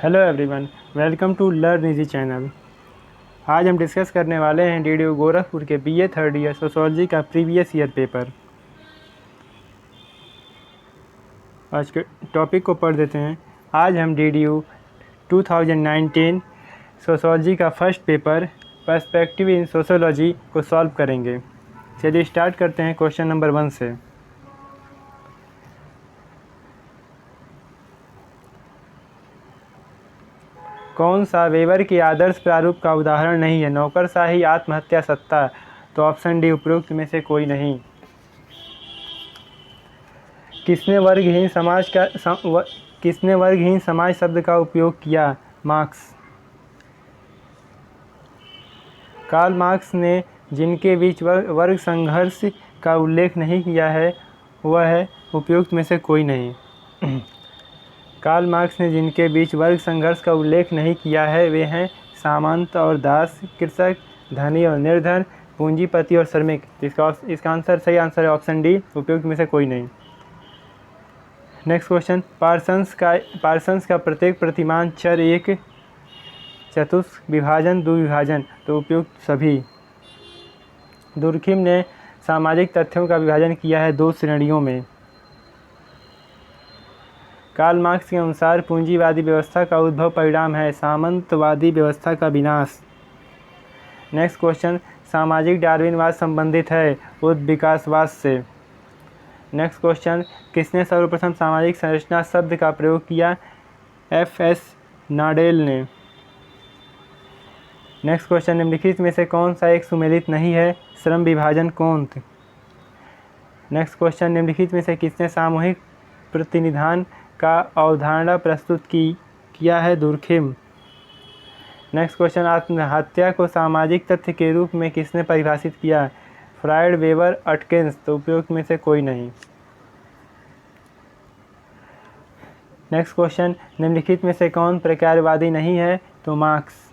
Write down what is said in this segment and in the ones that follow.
Hello everyone, welcome to learn easy channel. आज हम discuss करने वाले हैं डीडीयू गोरखपुर के बीए थर्ड ईयर सोशोलॉजी का प्रीवियस ईयर पेपर। आज के टॉपिक को पढ़ देते हैं। आज हम डीडीयू 2019 सोशोलॉजी का first paper perspective in sociology को सॉल्व करेंगे। चलिए स्टार्ट करते हैं क्वेश्चन नंबर 1 से। कौन सा वेबर के आदर्श प्रारूप का उदाहरण नहीं है? नौकरशाही, आत्महत्या, सत्ता। तो ऑप्शन डी उपरोक्त में से कोई नहीं। किसने वर्गहीन समाज शब्द का उपयोग किया? मार्क्स। कार्ल मार्क्स ने जिनके बीच वर्ग संघर्ष का उल्लेख नहीं किया है वह है उपयुक्त में से कोई नहीं। कार्ल मार्क्स ने जिनके बीच वर्ग संघर्ष का उल्लेख नहीं किया है वे हैं सामंत और दास, कृषक, धनी और निर्धन, पूंजीपति और श्रमिक। इसका आंसर सही आंसर है ऑप्शन डी, उपयुक्त में से कोई नहीं। नेक्स्ट क्वेश्चन, पार्सन्स का प्रत्येक प्रतिमान चर एक चतुष्क विभाजन द्विभाजन। तो उपयुक्त सभी। दुर्खिम ने सामाजिक तथ्यों का विभाजन किया है 2 श्रेणियों में। कार्ल मार्क्स के अनुसार पूंजीवादी व्यवस्था का उद्भव परिणाम है सामंतवादी व्यवस्था का विनाश। नेक्स्ट क्वेश्चन, सामाजिक डार्विनवाद संबंधित है उद् विकासवाद से। नेक्स्ट क्वेश्चन, किसने सर्वप्रथम सामाजिक संरचना शब्द का प्रयोग किया? F.S. नाडेल ने। नेक्स्ट क्वेश्चन, निम्नलिखित में से कौन सा एक सुमेलित नहीं है? श्रम विभाजन कोंत। नेक्स्ट क्वेश्चन, निम्नलिखित में से किसने सामूहिक प्रतिनिधान का अवधारणा प्रस्तुत किया है? दुर्खिम। नेक्स्ट क्वेश्चन, आत्महत्या को सामाजिक तथ्य के रूप में किसने परिभाषित किया? Freud, Weber, Atkins. तो उपयुक्त में से कोई नहीं। नेक्स्ट क्वेश्चन, निम्नलिखित में से कौन प्रकारवादी नहीं है? तो मार्क्स।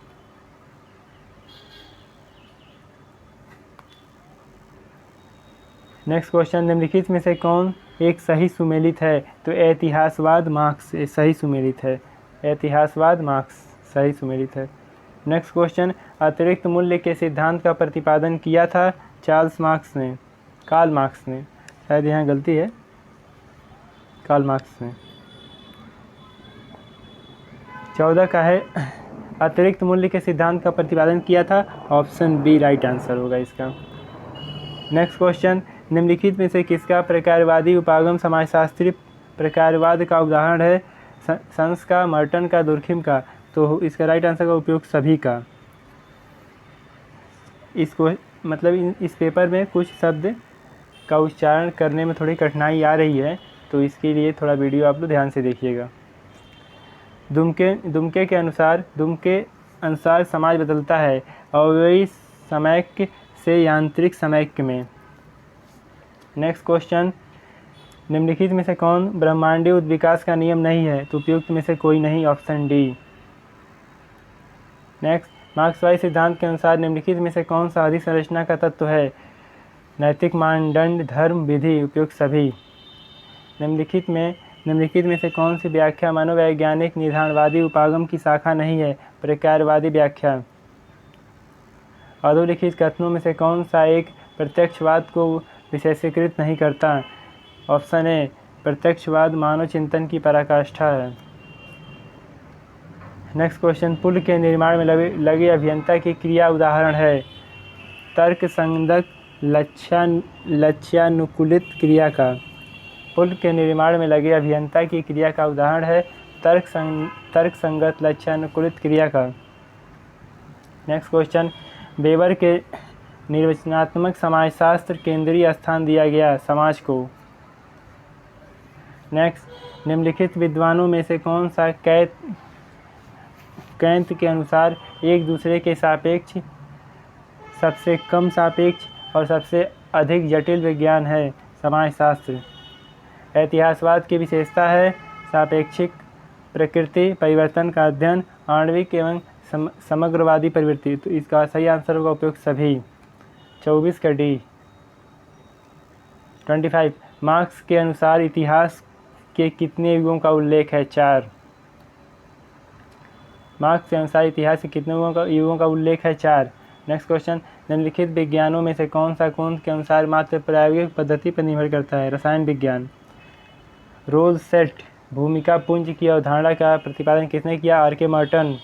नेक्स्ट क्वेश्चन, निम्नलिखित में से कौन एक सही सुमेलित है? तो ऐतिहासवाद, मार्क्स सही सुमेलित है। ऐतिहासवाद, मार्क्स सही सुमेलित है। नेक्स्ट क्वेश्चन, अतिरिक्त मूल्य के सिद्धांत का प्रतिपादन किया था कार्ल मार्क्स ने। शायद यहाँ गलती है, कार्ल मार्क्स ने। 14 का है अतिरिक्त मूल्य के सिद्धांत का प्रतिपादन किया था। ऑप्शन बी राइट आंसर होगा इसका। नेक्स्ट क्वेश्चन, निम्नलिखित में से किसका प्रकारवादी उपागम समाजशास्त्री प्रकारवाद का उदाहरण है? संस का, मर्टन का, दुर्खिम का। तो इसका राइट आंसर का उपयोग सभी का। इसको मतलब इस पेपर में कुछ शब्द का उच्चारण करने में थोड़ी कठिनाई आ रही है, तो इसके लिए थोड़ा वीडियो आप लोग ध्यान से देखिएगा। दुमके के अनुसार समाज बदलता है अवयवी समैक्य से यांत्रिक समैक्य में। नेक्स्ट क्वेश्चन, निम्नलिखित में से कौन ब्रह्मांडीय उद्विकास का नियम नहीं है? तो उपयुक्त में से कोई नहीं। Option D. नेक्स्ट, मार्क्सवादी सिद्धांत के अनुसार निम्नलिखित में से कौन सा अधिसंरचना का तत्व है? नैतिक मानदंड, धर्म, विधि। उपयुक्त सभी। निम्नलिखित में से कौन सी व्याख्या मनोवैज्ञानिक निधानवादी उपागम की शाखा नहीं है? प्रकारवादी व्याख्या। अधोलिखित कथनों में से कौन सा एक प्रत्यक्षवाद को विशेषीकृत नहीं करता? ऑप्शन ए, प्रत्यक्षवाद मानव चिंतन की पराकाष्ठा है। नेक्स्ट क्वेश्चन, पुल के निर्माण में लगे अभियंता की क्रिया उदाहरण है? तर्कसंगत लक्ष्यानुकूलित क्रिया का। पुल के निर्माण में लगे अभियंता की क्रिया का उदाहरण है तर्कसंगत लक्ष्यानुकूलित क्रिया का। नेक्स्ट क्वेश्चन, वेबर के निर्वचनात्मक समाजशास्त्र केंद्रीय स्थान दिया गया समाज को। नेक्स्ट, निम्नलिखित विद्वानों में से कौन सा कैंत के अनुसार एक दूसरे के सापेक्ष, सबसे कम सापेक्ष और सबसे अधिक जटिल विज्ञान है? समाजशास्त्र। ऐतिहासवाद की विशेषता है सापेक्षिक प्रकृति, परिवर्तन का अध्ययन, आणविक एवं समग्रवादी प्रवृत्ति। तो इसका सही आंसर होगा उपयुक्त सभी। 24 का डी। 25, मार्क्स के अनुसार इतिहास के कितने युगों का उल्लेख है? 4। मार्क्स के अनुसार इतिहास के कितने युगों का उल्लेख है? 4। नेक्स्ट क्वेश्चन, निम्नलिखित विज्ञानों में से कौन सा कुंत के अनुसार मात्र प्रायोगिक पद्धति पर निर्भर करता है? रसायन विज्ञान। रोज सेट भूमिका पुंज की अवधारणा का प्रतिपादन किसने किया? आर के मर्टन।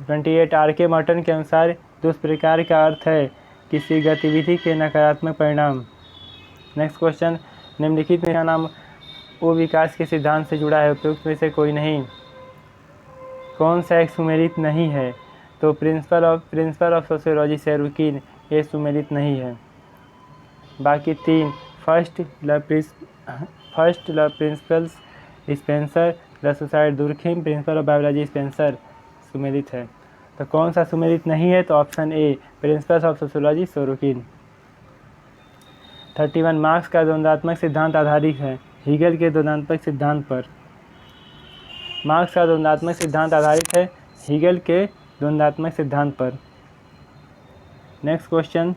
28 आर के मर्टन के अनुसार दुष्प्रकार का अर्थ है किसी गतिविधि के नकारात्मक परिणाम। नेक्स्ट क्वेश्चन, निम्नलिखित में क्या नाम वो विकास के सिद्धांत से जुड़ा है? उपयुक्त में से कोई नहीं। कौन सा एक सुमेलित नहीं है? तो प्रिंसिपल ऑफ सोशियोलॉजी सेरुकिन, ये सुमेलित नहीं है। बाकी 3 फर्स्ट ल principles Spencer, the society Durkheim, principle of biology Spencer सुमेलित है। तो कौन सा सुमेलित नहीं है? तो option A principles of sociology Sorokin. 31 Marx का द्वंद्वात्मक सिद्धांत आधारित है? हीगल के द्वंद्वात्मक सिद्धांत पर। मार्क्स का द्वंद्वात्मक सिद्धांत आधारित है हीगल के द्वंद्वात्मक सिद्धांत पर। नेक्स्ट क्वेश्चन,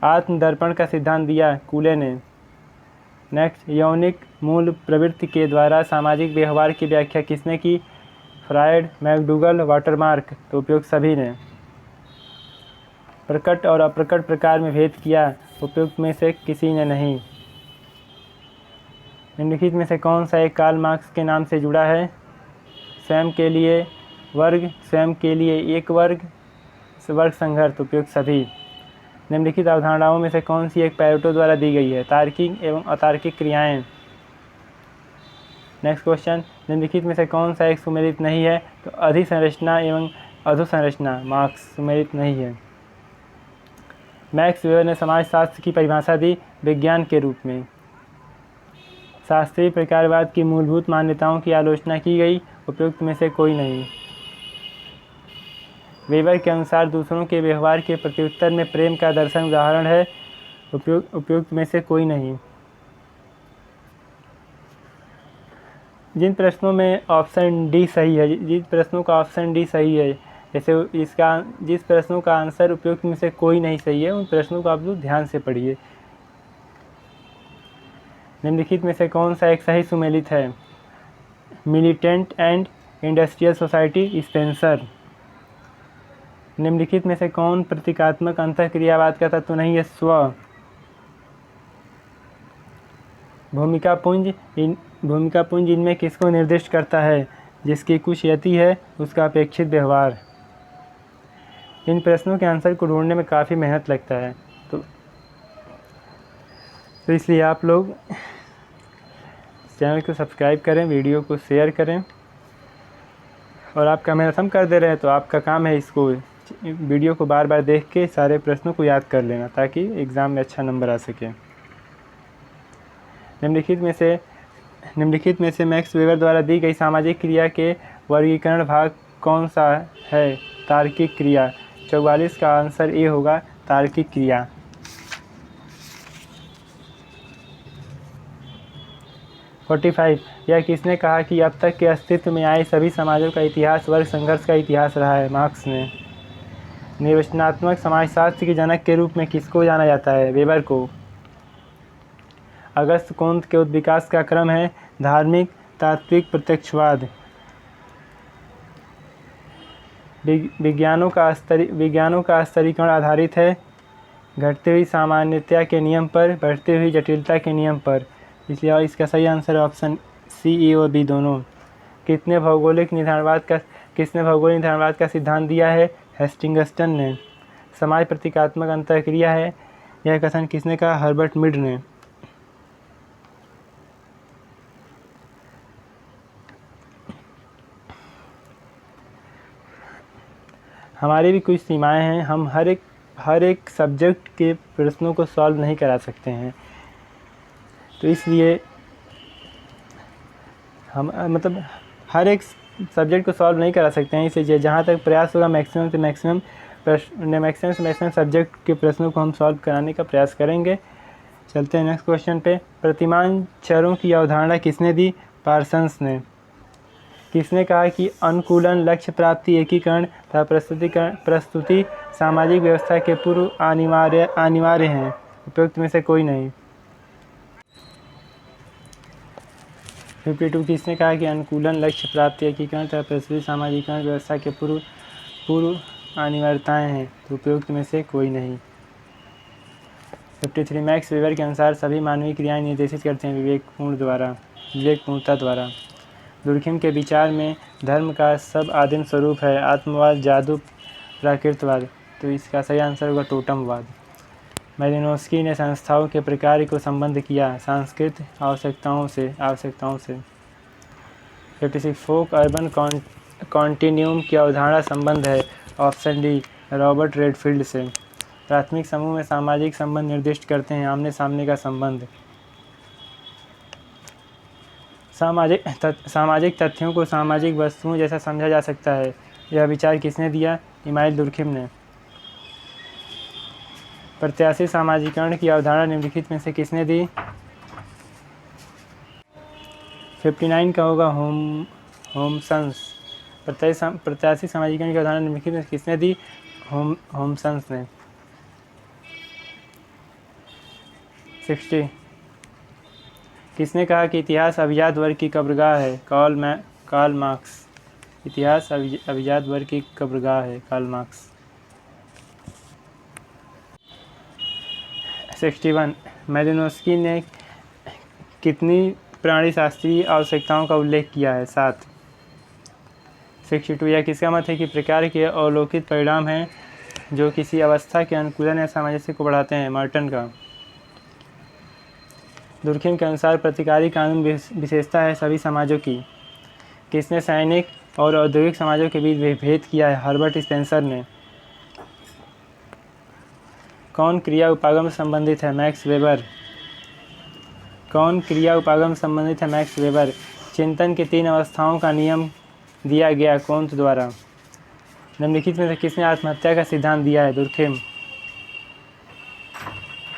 आत्मदर्पण का सिद्धांत दिया कूले ने। नेक्स्ट, यौनिक मूल प्रवृत्ति के द्वारा सामाजिक व्यवहार की व्याख्या किसने की? Freud, McDougall, watermark. तो उपयुक्त सभी ने। प्रकट और अप्रकट प्रकार में भेद किया? उपयुक्त में से किसी ने नहीं। निम्नलिखित में से कौन सा एक कार्ल मार्क्स के नाम से जुड़ा है? स्वयं के लिए वर्ग, स्वयं के लिए एक वर्ग संघर्ष। उपयुक्त सभी। निम्नलिखित अवधारणाओं में से कौन सी एक पैरेटो द्वारा दी गई है? तार्किक एवं अतार्किक क्रियाएं। नेक्स्ट क्वेश्चन, निम्नलिखित में से कौन सा एक सुमेलित नहीं है? तो अधिसंरचना एवं अधोसंरचना। मार्क्स सुमेलित नहीं है। मैक्स वेबर ने समाजशास्त्र की परिभाषा दी विज्ञान के रूप में। शास्त्रीय प्रकारवाद की मूलभूत मान्यताओं की आलोचना की गई? उपयुक्त में से कोई नहीं। वेबर के अनुसार दूसरों के व्यवहार के प्रत्युत्तर में प्रेम का दर्शन उदाहरण है? उपयुक्त में से कोई नहीं। जिन प्रश्नों में ऑप्शन डी सही है, जिन प्रश्नों का ऑप्शन डी सही है, जैसे इसका जिस प्रश्नों का आंसर उपयुक्त में से कोई नहीं सही है, उन प्रश्नों को आप लोग ध्यान से पढ़िए। निम्नलिखित में से कौन सा एक सही सुमेलित है? Militant and industrial society, Spencer. निम्नलिखित में से कौन प्रतीकात्मक अंतःक्रियावाद का तत्व नहीं है? स्व। भूमिका पुंज इनमें किसको निर्दिष्ट करता है? जिसकी कुछ यति है उसका अपेक्षित व्यवहार। इन प्रश्नों के आंसर को ढूंढने में काफ़ी मेहनत लगता है, तो इसलिए आप लोग चैनल को सब्सक्राइब करें, वीडियो को शेयर करें, और आपका मेहनत हम कर दे रहे हैं तो आपका काम है इसको वीडियो को बार बार देख के सारे प्रश्नों को याद कर लेना, ताकि एग्ज़ाम में अच्छा नंबर आ सके। निम्नलिखित में से मैक्स वेबर द्वारा दी गई सामाजिक क्रिया के वर्गीकरण भाग कौन सा है? तार्किक क्रिया। 44 का आंसर ए होगा, तार्किक क्रिया। 45 यह किसने कहा कि अब तक के अस्तित्व में आए सभी समाजों का इतिहास वर्ग संघर्ष का इतिहास रहा है? मार्क्स ने। निर्वचनात्मक समाजशास्त्र के जनक के रूप में किसको जाना जाता है? वेबर को। अगस्त कोंत के विकास का क्रम है धार्मिक, तात्विक, प्रत्यक्षवाद। विज्ञानों का स्तरीकरण आधारित है घटती हुई सामान्यता के नियम पर, बढ़ती हुई जटिलता के नियम पर। इसलिए इसका सही आंसर ऑप्शन सी, ए और बी दोनों। किसने भौगोलिक निधानवाद का सिद्धांत दिया है? हेस्टिंगस्टन ने। समाज प्रतीकात्मक अंतःक्रिया है, यह कथन किसने कहा? हर्बर्ट मिड ने। हमारी भी कुछ सीमाएं हैं, हम हर एक सब्जेक्ट के प्रश्नों को सॉल्व नहीं करा सकते हैं, तो इसलिए हम हर एक सब्जेक्ट को सॉल्व नहीं करा सकते हैं। इसलिए जहाँ तक प्रयास होगा मैक्सिमम से मैक्सिमम सब्जेक्ट के प्रश्नों को हम सॉल्व कराने का प्रयास करेंगे। चलते हैं नेक्स्ट क्वेश्चन पे। प्रतिमान चरों की अवधारणा किसने दी? पार्सन्स ने। किसने कहा कि अनुकूलन, लक्ष्य प्राप्ति, एकीकरण तथा प्रस्तुति सामाजिक व्यवस्था के पूर्व अनिवार्य हैं? उपयुक्त में से कोई नहीं। 52 किसने कहा कि अनुकूलन लक्ष्य प्राप्ति एकीकरण तथा प्रस्तुति सामाजिकरण व्यवस्था के पूर्व अनिवार्यताएं हैं? तो उपयुक्त में से कोई नहीं। 53 मैक्स वेबर के अनुसार सभी मानवीय क्रियाएं निर्देशित करते हैं विवेकपूर्णता द्वारा। दुर्खिम के विचार में धर्म का सब आदिम स्वरूप है आत्मवाद, जादू, प्राकृतवाद। तो इसका सही आंसर होगा टोटमवाद। मैलिनोव्स्की ने संस्थाओं के प्रकार को संबंध किया सांस्कृतिक आवश्यकताओं से। 56 फोक अर्बन कॉन्टिन्यूम की अवधारणा संबंध है। ऑप्शन डी रॉबर्ट रेडफील्ड से। प्राथमिक समूह में सामाजिक संबंध निर्दिष्ट करते हैं आमने सामने का संबंध। सामाजिक तथ्यों को सामाजिक वस्तुओं जैसा समझा जा सकता है। यह विचार किसने दिया? इमाइल दुर्खिम ने। प्रत्याशी सामाजिकरण की अवधारणा निम्नलिखित में से किसने दी? 59 का होगा होमसन्स। प्रत्याशी सामाजिकरण की अवधारणा निम्नलिखित में से किसने दी? होमसन्स ने। 60 किसने कहा कि इतिहास अभिजात वर्ग की कब्रगाह है? Karl Marx. इतिहास अभिजात वर्ग की कब्रगाह है, कार्ल मार्क्स। 61 मैलिनोव्स्की ने कितनी प्राणीशास्त्रीय आवश्यकताओं का उल्लेख किया है? 7। 62 यह किसका मत है कि प्रकार के अवलोकित परिणाम हैं जो किसी अवस्था के अनुकूलन या सामंजस्य को बढ़ाते हैं? मर्टन का। दुर्खिम के अनुसार प्रतिकारी कानून विशेषता है सभी समाजों की। किसने सैनिक और औद्योगिक समाजों के बीच भेद किया है? हर्बर्ट स्पेंसर ने। कौन क्रिया उपागम संबंधित है? Max weber. कौन क्रिया उपागम संबंधित है? Max weber. चिंतन की 3 अवस्थाओं का नियम दिया गया कौन द्वारा? निम्नलिखित में से किसने आत्महत्या का सिद्धांत दिया है? दुर्खिम।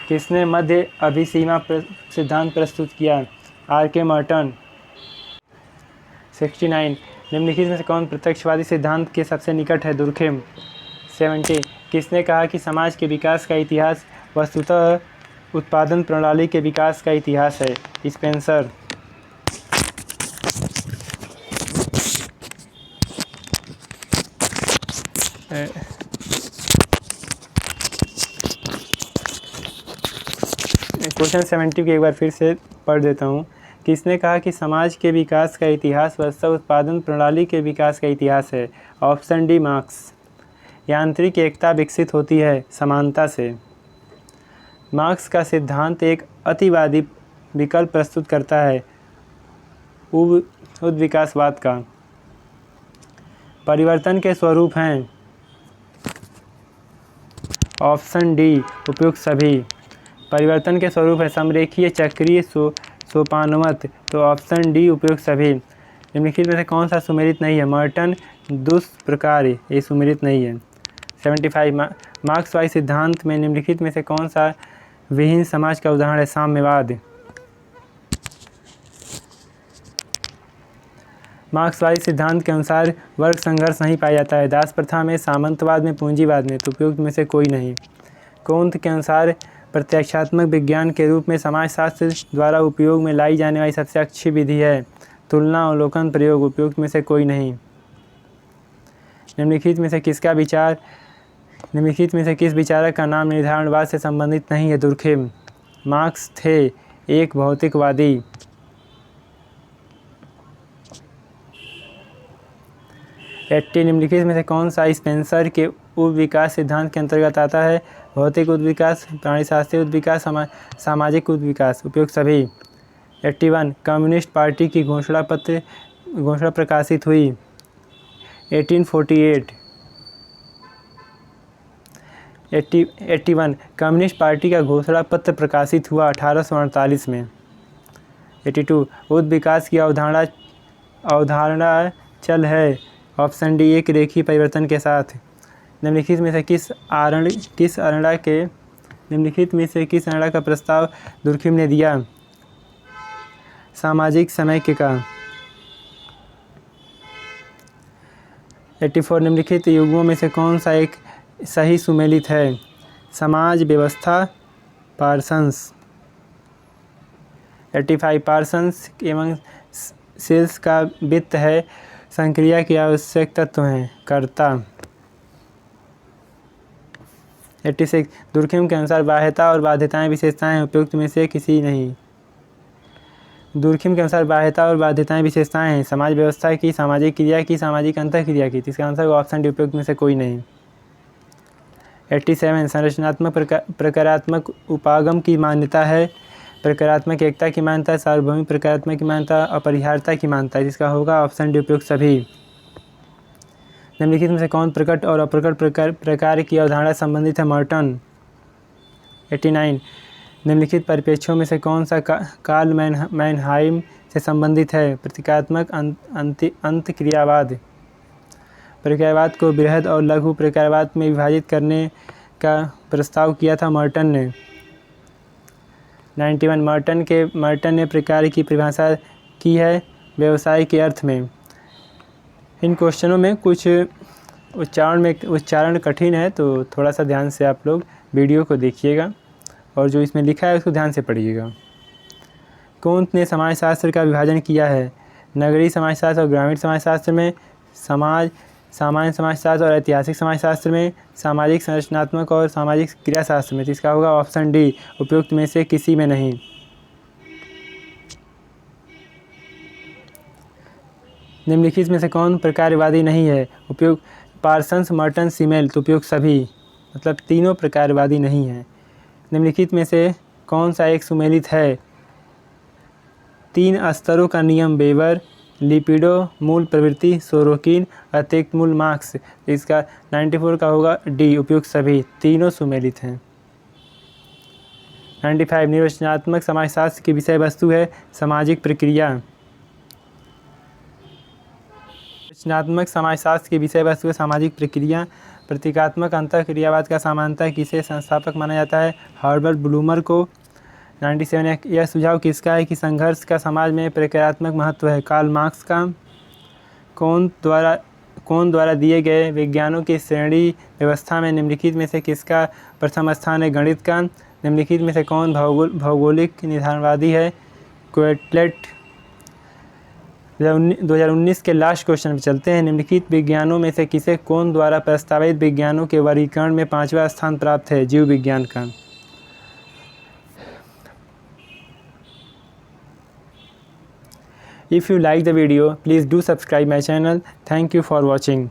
किसने मध्य अभिसीमा सिद्धांत प्रस्तुत किया? आर.के. मर्टन। 69 निम्नलिखित में से कौन प्रत्यक्षवादी सिद्धांत के सबसे निकट है? दुर्खिम। 70 किसने कहा कि समाज के विकास का इतिहास वस्तुतः उत्पादन प्रणाली के विकास का इतिहास है? स्पेंसर। क्वेश्चन 70 की एक बार फिर से पढ़ देता हूँ। किसने कहा कि समाज के विकास का इतिहास वस्तुतः उत्पादन प्रणाली के विकास का इतिहास है? Option D marks. यांत्रिक एकता विकसित होती है समानता से। मार्क्स का सिद्धांत एक अतिवादी विकल्प प्रस्तुत करता है उद्विकासवाद का। परिवर्तन के स्वरूप हैं। ऑप्शन डी उपयुक्त सभी। परिवर्तन के स्वरूप है समरेखीय, चक्रीय, सोपानवत। तो ऑप्शन डी उपयुक्त सभी। निम्नलिखित में से कौन सा सुमेलित नहीं है? मर्टन दुष्प्रकार ये सुमेलित नहीं है। 75 मार्क्सवादी सिद्धांत में निम्नलिखित में से कौन सा विहीन समाज का उदाहरण है? साम्यवाद। मार्क्सवादी सिद्धांत के अनुसार वर्ग संघर्ष नहीं पाया जाता है दास प्रथा में, सामंतवाद में, पूंजीवाद में। तो उपयुक्त में से कोई नहीं। कोंत के अनुसार प्रत्यक्षात्मक विज्ञान के रूप में समाजशास्त्र द्वारा उपयोग में लाई जाने वाली सबसे अच्छी विधि है तुलना अवलोकन प्रयोग। उपयुक्त में से कोई नहीं। निम्नलिखित में से किस विचारक का नाम निर्धारणवाद से संबंधित नहीं है? दुर्खिम। मार्क्स थे एक भौतिकवादी। निम्नलिखित में से कौन सा स्पेंसर के उपविकास सिद्धांत के अंतर्गत आता है? भौतिक उपविकास, प्राणीशास्त्रीय उपविकास, सामाजिक उपविकास। उपयुक्त सभी। 81 कम्युनिस्ट पार्टी की घोषणा प्रकाशित हुई 1848। 81 कम्युनिस्ट पार्टी का घोषणा पत्र प्रकाशित हुआ 1848 में। 82 उद्विकास की अवधारणा चल है। ऑप्शन डी एक रेखीय परिवर्तन के साथ। निम्नलिखित में से किस अरण्या का प्रस्ताव दुर्खिम ने दिया? सामाजिक समैक्य का। 84 निम्नलिखित युग्मों में से कौन सा एक सही सुमेलित है? समाज व्यवस्था, पार्सन्स। 85 पार्सन्स एवं सेल्स का वित्त है। संक्रिया के आवश्यक तत्व हैं। कर्ता। 86 दुर्खिम के अनुसार बाह्यता और बाध्यताएं विशेषताएं उपयुक्त में से किसी नहीं। दुर्खिम के अनुसार बाह्यता और बाध्यताएं विशेषताएं हैं। समाज व्यवस्था की, सामाजिक क्रिया की, सामाजिक अंतःक्रिया की। इसका आंसर ऑप्शन डी उपयुक्त में से कोई नहीं। 87 संरचनात्मक प्रकारात्मक उपागम की मान्यता है। प्रकारात्मक एकता की मान्यता, सार्वभौमिक प्रकारात्मक की मान्यता, अपरिहार्यता की मान्यता। जिसका होगा ऑप्शन डी उपयुक्त सभी। निम्नलिखित में से कौन प्रकट और अप्रकट प्रकार की अवधारणा संबंधित है। मर्टन। 89 निम्नलिखित परिप्रेक्ष्यों में से कौन सा कार्ल मैनहाइम से संबंधित है। प्रतीकात्मक अंतःक्रियावाद। प्रक्रियावाद को बृहद और लघु प्रक्रियावाद में विभाजित करने का प्रस्ताव किया था मर्टन ने। 91 मर्टन ने प्रकार की परिभाषा की है व्यवसाय के अर्थ में। इन क्वेश्चनों में कुछ उच्चारण कठिन है, तो थोड़ा सा ध्यान से आप लोग वीडियो को देखिएगा और जो इसमें लिखा है उसको ध्यान से पढ़िएगा। कुंत ने समाजशास्त्र का विभाजन किया है नगरीय समाजशास्त्र और ग्रामीण समाजशास्त्र में, सामान्य समाजशास्त्र और ऐतिहासिक समाजशास्त्र में, सामाजिक संरचनात्मक और सामाजिक क्रियाशास्त्र में। इसका होगा ऑप्शन डी उपयुक्त में से किसी में नहीं। निम्नलिखित में से कौन प्रकारवादी नहीं है। उपयुक्त पार्सन्स, मर्टन, सीमेल। तो उपयुक्त सभी, मतलब तीनों प्रकारवादी नहीं हैं। निम्नलिखित में से कौन सा एक सुमेलित है। 3 स्तरों का नियम, वेबर, लिपिडो मूल प्रवृत्ति, सोरोकिन, अतिरिक्त मूल मार्क्स। इसका 94 का होगा डी उपयुक्त सभी, तीनों सुमेलित हैं। 95 निर्वचनात्मक समाजशास्त्र की विषय वस्तु है सामाजिक प्रक्रिया। रचनात्मक समाजशास्त्र की विषय वस्तु है सामाजिक प्रक्रिया। प्रतीकात्मक अंतःक्रियावाद का समानता किसे संस्थापक माना जाता है। हर्बर्ट ब्लूमर को। 97 यह सुझाव किसका है कि संघर्ष का समाज में प्रक्रियात्मक महत्व है। कार्ल मार्क्स का। कौन द्वारा दिए गए विज्ञानों की श्रेणी व्यवस्था में निम्नलिखित में से किसका प्रथम स्थान है। गणित का। निम्नलिखित में से कौन भौगोलिक निर्धारणवादी है। क्वेटलेट। 2019 के लास्ट क्वेश्चन पे चलते हैं। निम्नलिखित विज्ञानों में से किसे कौन द्वारा प्रस्तावित विज्ञानों के वर्गीकरण में 5वां स्थान प्राप्त है। जीव विज्ञान का। If you like the video, please do subscribe my channel. Thank you for watching.